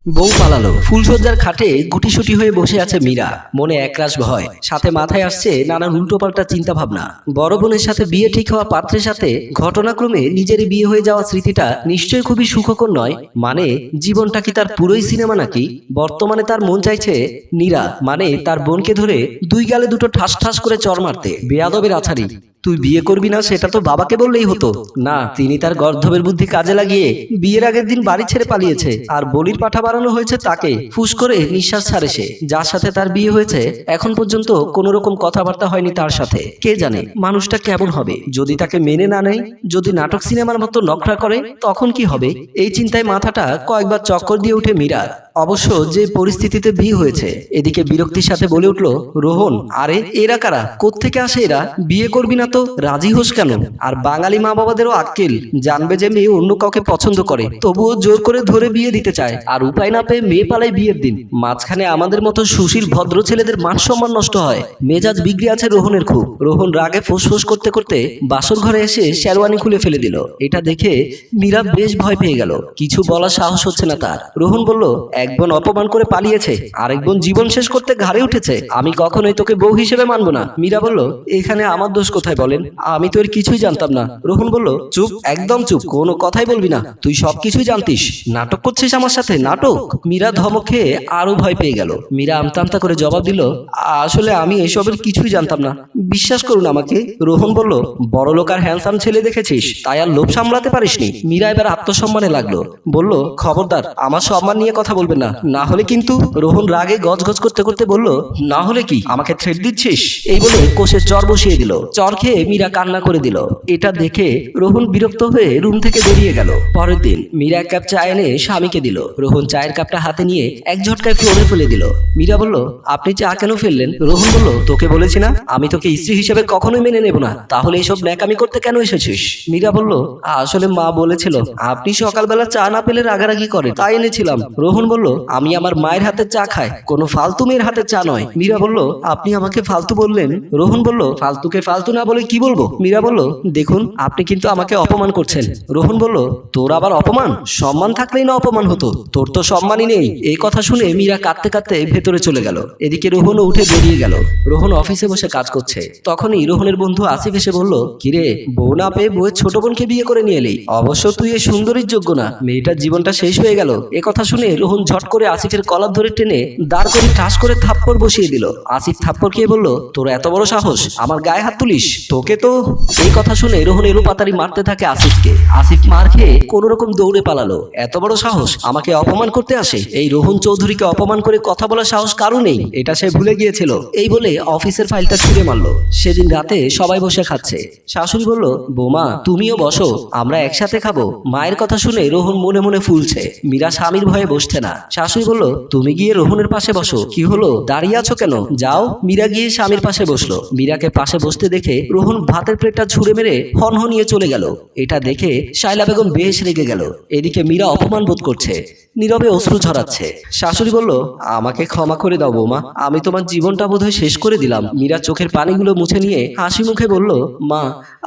বউ পালালো। ফুলসজ্জার খাটে গুটিসুটি হয়ে বসে আছে মীরা। মনে একরাশ ভয়, সাথে মাথায় আসছে নানান উল্টোপাল্টা চিন্তা ভাবনা। বড় বোনের সাথে বিয়ে ঠিক হওয়া পাত্রের সাথে ঘটনাক্রমে নিজেরই বিয়ে হয়ে যাওয়া স্মৃতিটা নিশ্চয়ই খুবই সুখকর নয়। মানে জীবনটা কি তার পুরোই সিনেমা নাকি? বর্তমানে তার মন চাইছে নীরা মানে তার বোনকে ধরে দুই গালে দুটো ঠাস ঠাস করে চড় মারতে। বেয়াদবের আছাড়ি, তুই বিয়ে করবি না সেটা তো বাবাকে বললেই হতো না। তিনি তার গর্ধবের বুদ্ধি কাজে লাগিয়ে বিয়ের আগের দিন বাড়ি ছেড়ে পালিয়েছে, আর বলির পাঠা বানানো হয়েছে তাকে। ফুস করে নিঃশ্বাস ছাড়ে সে। যার সাথে তার বিয়ে হয়েছে এখন পর্যন্ত কোনো রকম কথাবার্তা হয়নি তার সাথে। কে জানে মানুষটা কেমন হবে যদি তাকে মেনে না নেয়, যদি নাটক সিনেমার মতো নখরা করে তখন কি হবে? এই চিন্তায় মাথাটা কয়েকবার চক্কর দিয়ে উঠে মীরার। অবশ্য যে পরিস্থিতিতে বিয়ে হয়েছে, এদিকে বিরক্তির সাথে বলে উঠল রোহন, আরে এরা কারা, কোত্থেকে আসে এরা? বিয়ে করবি না তো রাজি হোস কেন? আর বাঙালি মা বাবাদেরও আক্কেল, জানবে যে মেয়ে অন্য কাউকে পছন্দ করে, তবুও জোর করে ধরে বিয়ে দিতে চায়। আর উপায় না পেয়ে মেয়ে পালায় বিয়ের দিন। মাঝখানে আমাদের মতো সুশীল ভদ্র ছেলেদের মান সম্মান নষ্ট হয়। মেজাজ বিগড়ে আছে রোহনের খুব। রোহন রাগে ফোঁস করতে করতে বাসর ঘরে এসে শেরওয়ানি খুলে ফেলে দিল। এটা দেখে মীরা বেশ ভয় পেয়ে গেল। কিছু বলার সাহস হচ্ছে না তার। রোহন বলল, এক বোন অপমান করে পালিয়েছে, আরেক বোন জীবন শেষ করতে ঘাড়ে উঠেছে, আমি কখনোই তোকে বউ হিসেবে মানবো না। মীরা বলল, এখানে আমার দোষ কোথায় বলেন? আমি তো এর কিছুই জানতাম না। রোহন বলল, চুপ, একদম চুপ, কোনো কথাই বলবি না। তুই সবকিছুই জানতিস, নাটক করছিস আমার সাথে, নাটক? মীরা ধমক খেয়ে আরো ভয় পেয়ে গেল। মীরা আমতা আমতা করে জবাব দিল, আসলে আমি এসবের কিছুই জানতাম না, বিশ্বাস করুন আমাকে। রোহন বলল, বড় লোক আর হ্যান্ডসাম ছেলে দেখেছিস, তাই আর লোভ সামলাতে পারিসনি? মীরা এবার আত্মসম্মানে লাগলো। বলল, খবরদার আমার সম্মান নিয়ে কথা বলবেন না, না হলে কিন্তু। রোহন রাগে গজগজ করতে করতে বলল, না হলে কি, আমাকে থ্রেট দিচ্ছিস? এই বলে কোষে চর বসিয়ে দিল। চর খেয়ে মীরা কান্না করে দিল। এটা দেখে রোহন বিরক্ত হয়ে রুম থেকে বেরিয়ে গেল। পরের দিন মীরা এক কাপ চা এনে স্বামীকে দিল। রোহন চায়ের কাপটা হাতে নিয়ে এক ঝটকায় ফ্লোরে ফেলে দিল। মীরা বলল, আপনি চা কেন ফেললেন? রোহন বলল, তোকে বলেছি না আমি তোকে স্ত্রী হিসেবে কখনোই মেনে নেব না, তাহলে এইসব ন্যাকামি করতে কেন এসেছিস? মীরা বলল, আসলে মা বলেছিল আপনি সকালবেলা চা না পেলে রাগারাগি করেন, তাই এনেছিলাম। রোহন বলল, আমি আমার মায়ের হাতে চা খাই, কোনো ফালতু মেয়ের হাতে চা নয়। মীরা বলল, আপনি আমাকে ফালতু বললেন? রোহন বলল, ফালতুকে ফালতু না বলে কি বলবো? মীরা বলল, দেখুন আপনি কিন্তু আমাকে অপমান করছেন। রোহন বলল, তোর আবার অপমান? সম্মান থাকলেই না অপমান হতো, তোর তো সম্মানই নেই। এই কথা শুনে মীরা কাঁদতে কাঁদতে ভেতরে চলে গেল। এদিকে রোহনও উঠে বেরিয়ে গেল। রোহন অফিসে বসে কাজ করছে। তখনই রোহনের বন্ধু আসিফ এসে বলল, কিরে, বউ না পেয়ে বউয়ের ছোট বোনকে বিয়ে করে নিয়ে এলি? অবশ্য তুই এই সুন্দরীর যোগ্য না, মেয়েটার জীবনটা শেষ হয়ে গেল। এ কথা শুনে রোহন ঝট করে আসিফের কলার ধরে টেনে দাঁড় করে ঠাস করে থাপ্পড় বসিয়ে দিল। আসিফ থাপ্পড় খেয়ে বলল, তোর এত বড় সাহস আমার গায়ে হাত তুলিস? তোকে তো। এই কথা শুনে রোহন এলো পাতারি মারতে থাকে আসিফকে। আসিফ মার খেয়ে কোন রকম দৌড়ে পালালো। এত বড় সাহস আমাকে অপমান করতে আসে? এই রোহন চৌধুরীকে অপমান করে কথা বলার সাহস কারো নেই, এটা সে ভুলে গিয়েছিল। এই বলে অফিসের ফাইলটা ছুঁড়ে মারলো। সেদিন রাতে সবাই বসে খাচ্ছে। শাশুড়ি বলল, বৌমা তুমিও বসো, আমরা একসাথে খাবো। মায়ের কথা শুনে রোহন মনে মনে ফুলছে। মীরা স্বামীর ভয়ে বসছে না। শাশুড়ি বলল, তুমি গিয়ে রোহনের পাশে বসো। কি হলো, দাঁড়িয়ে আছো কেন? যাও। মীরা গিয়ে স্বামীর পাশে বসলো। মীরাকে পাশে বসতে দেখে রোহন ভাতের প্লেটটা ছুঁড়ে মেরে হনহনিয়ে চলে গেল। এটা দেখে শায়লা বেগম বেশ রেগে গেল। এদিকে মীরা অপমান বোধ করছে, নীরবে অশ্রু ঝরাচ্ছে। শাশুড়ি বলল, আমাকে ক্ষমা করে দাও বৌমা, আমি তোমার জীবনটা বোধহয় শেষ করে দিলাম। মীরা চোখের পানিগুলো মুছে নিয়ে হাসি মুখে বলল, মা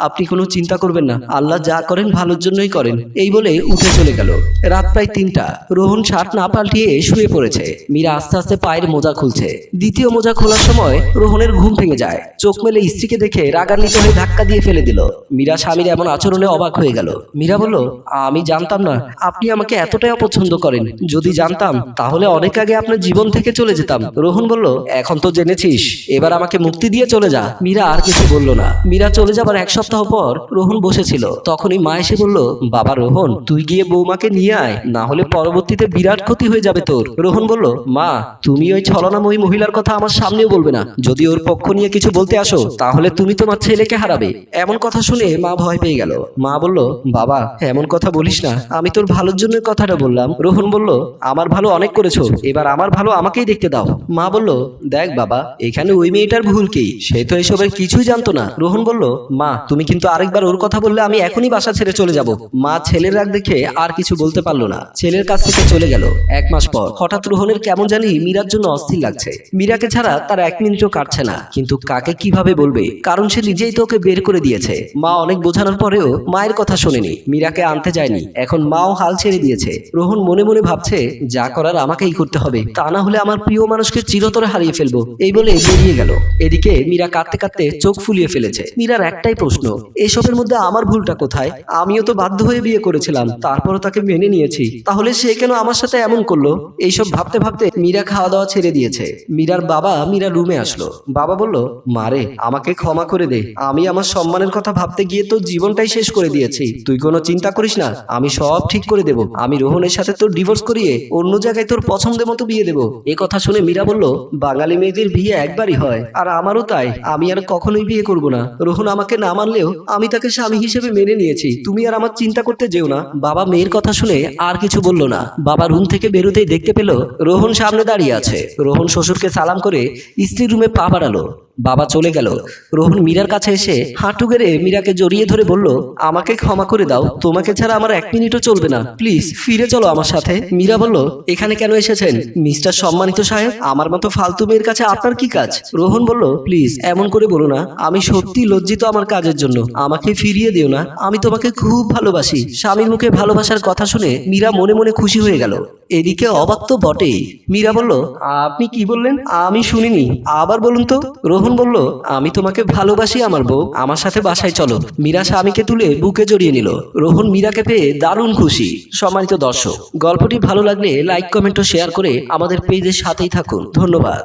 আপনি কোনো চিন্তা করবেন না, আল্লাহ যা করেন ভালোর জন্যই করেন। এই বলে উঠে চলে গেল। রাত প্রায় 3টা। রোহন শার্ট না পাল্টিয়ে শুয়ে পড়েছে। মীরা আস্তে আস্তে পায়ের মোজা খুলছে। দ্বিতীয় মোজা খোলার সময় রোহনের ঘুম ভেঙে যায়। চোখ মেলে স্ত্রীকে দেখে রাগান্বিত হয়ে ধাক্কা দিয়ে ফেলে দিল। মীরা স্বামীর এমন আচরণে অবাক হয়ে গেল। মীরা বলল, আমি জানতাম না আপনি আমাকে এতটাই অপছন্দ করেন, যদি জানতাম তাহলে অনেক আগে আপনার জীবন থেকে চলে যেতাম। রোহন বলল, এখন তো জেনেছিস, এবার আমাকে মুক্তি দিয়ে চলে যা। মীরা আর কিছু বলল না। মীরা চলে যাবার 1 সপ্তাহ পর রোহন বসেছিল। তখনই মা এসে বলল, বাবা রোহন, তুই গিয়ে বৌমাকে নিয়ে আয়, না হলে পরবর্তীতে বিরাট ক্ষতি হয়ে যাবে তোর। রোহন বলল, মা তুমি ওই ছলনাময়ী মহিলার কথা আমার সামনেও বলবে না, যদি ওর পক্ষ নিয়ে কিছু বলতে আসো তাহলে তুমি তোমার ছেলেকে হারাবে। এমন কথা শুনে মা ভয় পেয়ে গেল। মা বলল, বাবা এমন কথা বলিস না, আমি তোর ভালোর জন্য কথাটা বললাম। রোহন বলল, আমার ভালো অনেক করেছো, এবার আমার ভালো আমাকেই দেখতে দাও। মা বলল, দেখ বাবা, এখানে ওই মেয়েটার ভুল কি, সে তো এসবের কিছুই জানতো না। রোহন বলল, মা তুমি কিন্তু আরেকবার ওর কথা বললে আমি এখনই বাসা ছেড়ে চলে যাব। মা ছেলের রাগ দেখে আর কিছু বলতে পারলো না, ছেলের কাছ থেকে চলে গেল। 1 মাস পর হঠাৎ রোহনের কেমন জানি মীরার জন্য অস্থির লাগছে। মীরাকে ছাড়া তার 1 মিনিটও কাটছে না, কিন্তু কাকে কিভাবে বলবে, কারণ সে নিজেই তো ওকে বের করে দিয়েছে। মা অনেক বোঝানোর পরেও মায়ের কথা শোনেনি, মীরাকে আনতে যায়নি। এখন মাও হাল ছেড়ে দিয়েছে। রোহন মনে মনে মনে ভাবছে যা করার আমাকেই করতে হবে, তা না হলে আমার প্রিয় মানুষকে চিরতরে হারিয়ে ফেলবো। এই বলে বেরিয়ে গেল। এদিকে মীরা কাঁদতে কাঁদতে চোখ ফুলিয়ে ফেলেছে। মীরার একটাই প্রশ্ন, এসবের মধ্যে আমার ভুলটা কোথায়? আমিও তো বাধ্য হয়ে বিয়ে করেছিলাম, তারপরও তাকে মেনে নিয়েছি, তাহলে সে কেন আমার সাথে এমন করলো? এইসব ভাবতে ভাবতে মীরা খাওয়া দাওয়া ছেড়ে দিয়েছে। মীরার বাবা মীরার রুমে আসলো। বাবা বলল, মারে আমাকে ক্ষমা করে দে, আমি আমার সম্মানের কথা ভাবতে গিয়ে তো জীবনটাই শেষ করে দিয়েছি। তুই কোনো চিন্তা করিস না, আমি সব ঠিক করে দেব। আমি রোহনের সাথে তোর ডিভোর্স করিয়ে অন্য জায়গায় তোর পছন্দের মতো বিয়ে দেব। এ কথা শুনে মীরা বলল, বাঙালি মেয়েদের বিয়ে একবারই হয়, আর আমারও তাই। আমি আর কখনোই বিয়ে করব না। রোহন আমাকে না মানলেও আমি তাকে স্বামী হিসেবে মেনে নিয়েছি, তুমি আর আমার চিন্তা করতে যেও না। বাবা মেয়ের কথা শুনে আর কিছু বলল না। বাবা রুম থেকে বেরোতেই দেখতে পেল রোহন সামনে দাঁড়িয়ে আছে। রোহন শ্বশুরকে সালাম করে স্ত্রীর রুমে পা বাড়ালো। বাবা চলে গেল। রোহন মীরার কাছে এসে হাঁটু গেড়ে মীরাকে জড়িয়ে ধরে বলল, আমাকে ক্ষমা করে দাও, তোমাকে ছাড়া আমার এক মিনিটও চলবে না, প্লিজ ফিরে চলো আমার সাথে। মীরা বলল, এখানে কেন এসেছেন মিস্টার সম্মানিত সাহেব? আমার মতো ফালতু মেয়ের কাছে আপনার কি কাজ? রোহন বলল, প্লিজ এমন করে বলো না, আমি সত্যি লজ্জিত আমার কাজের জন্য, আমাকে ফিরিয়ে দিও না, আমি তোমাকে খুব ভালোবাসি। স্বামীর মুখে ভালোবাসার কথা শুনে মীরা মনে মনে খুশি হয়ে গেল। এদিকে অবাক তো বটেই। মীরা বলল, আপনি কি বললেন? আমি শুনিনি, আবার বলুন তো। রোহন বলল, আমি তোমাকে ভালোবাসি আমার বউ, আমার সাথে বাসায় চলো। মীরা স্বামীকে তুলে বুকে জড়িয়ে নিল। রোহন মীরাকে পেয়ে দারুণ খুশি। সম্মানিত দর্শক, গল্পটি ভালো লাগলে লাইক কমেন্ট ও শেয়ার করে আমাদের পেজের সাথেই থাকুন। ধন্যবাদ।